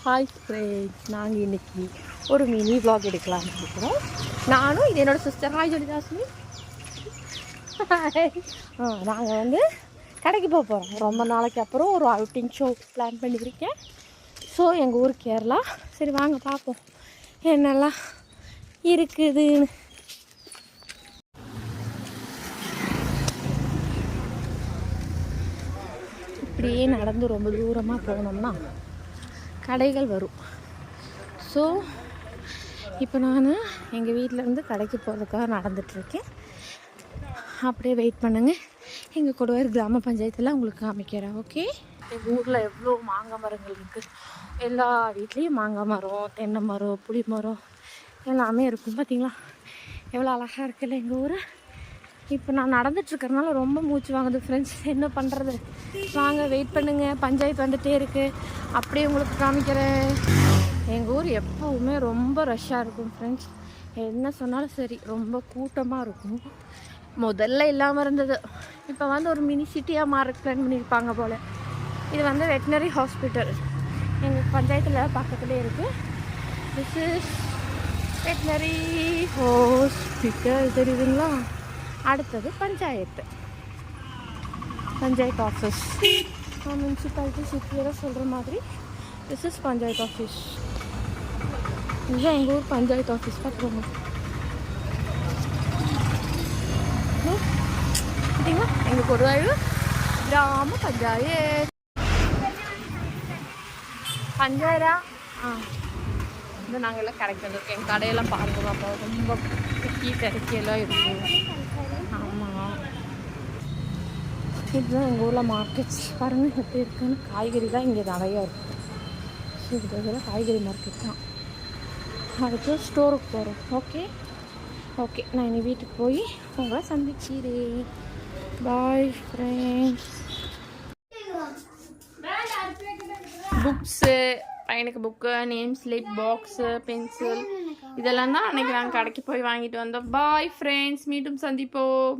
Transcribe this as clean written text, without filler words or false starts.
Hi friends, நாங்கள் இன்றைக்கி ஒரு மினி vlog எடுக்கலாம்னு இருக்கிறோம். நானும் இது என்னோடய சிஸ்டர். ஹாய் ஜோதிதாஸ்மி. நாங்கள் வந்து கடைக்கு போக போகிறோம். ரொம்ப நாளைக்கு அப்புறம் ஒரு அவுட்டிங் ஷோ பிளான் பண்ணியிருக்கேன். ஸோ எங்கள் ஊர் கேரளா. சரி வாங்க பார்ப்போம் என்னெல்லாம் இருக்குதுன்னு. இப்படியே நடந்து ரொம்ப தூரமாக போனோம்னா கடைகள் வரும். ஸோ இப்போ நான் எங்கள் வீட்டிலேருந்து கடைக்கு போகிறதுக்காக நடந்துகிட்ருக்கேன். அப்படியே வெயிட் பண்ணுங்கள். எங்கள் கொடுவாயூர் கிராம பஞ்சாயத்தில் உங்களுக்கு காமிக்கிறேன். ஓகே, எங்கள் ஊரில் எவ்வளோ மாங்காய் மரங்கள் இருக்குது. எல்லா வீட்லேயும் மாங்காய் மரம், தென்னை மரம், புளி மரம் எல்லாமே இருக்கும். பார்த்திங்களா எவ்வளோ அழகாக இருக்குல்ல எங்கள் ஊர். இப்போ நான் நடந்துட்டுருக்கறனால ரொம்ப மூச்சு வாங்குது ஃப்ரெண்ட்ஸ். என்ன பண்ணுறது, வாங்க வெயிட் பண்ணுங்கள். பஞ்சாயத்து வந்துகிட்டே இருக்குது. அப்படியே உங்களுக்கு காமிக்கிறேன். எங்கள் ஊர் எப்போவுமே ரொம்ப ரஷ்ஷாக இருக்கும் ஃப்ரெண்ட்ஸ். என்ன சொன்னாலும் சரி, ரொம்ப கூட்டமாக இருக்கும். முதல்ல இல்லாமல் இருந்தது, இப்போ வந்து ஒரு மினி சிட்டியாக மாற பிளான் பண்ணியிருப்பாங்க போல். இது வந்து வெட்டினரி ஹாஸ்பிட்டல் எங்கள் பஞ்சாயத்தில் பக்கத்துலேயே இருக்குது. திஸ் இஸ் வெட்டினரி ஹாஸ்பிட்டல், தெரியுதுங்களா? அடுத்தது பஞ்சாயத்து ஆஃபீஸ். முனிசிபாலிட்டி சிட்டியில் சொல்கிற மாதிரி திஸ் இஸ் பஞ்சாயத்து ஆஃபீஸ். இதுதான் எங்கள் ஊர் பஞ்சாயத்து ஆஃபீஸ். பார்த்துக்கோங்க. பார்த்தீங்களா எங்கள் கொடுவாயூர் கிராம பஞ்சாயத்து. பஞ்சாயரா இது நாங்கள் எல்லாம் கடைக்கு வந்திருக்கோம். எங்கள் கடையெல்லாம் பாருங்க, அப்போ ரொம்ப திக்கி திறக்கியெல்லாம் இருக்கும். ஆமாம், இதுதான் எங்கள் ஊரில் மார்க்கெட்ஸ். பாருங்கள் எப்படி இருக்குன்னு. காய்கறி தான் இங்கே நிறையா இருக்கும். ஸோ இதெல்லாம் காய்கறி மார்க்கெட் தான். அடுத்து ஸ்டோருக்கு போகிறோம். ஓகே நான் இனி வீட்டுக்கு போய் உங்களை சந்திக்கிறேன். Bye friends. புக்ஸு, பையனுக்கு book, name slip, box, pencil இதெல்லாம் தான் அன்றைக்கி நாங்கள் கடைக்கு போய் வாங்கிட்டு வந்தோம். பாய் ஃப்ரெண்ட்ஸ், மீண்டும் சந்திப்போம்.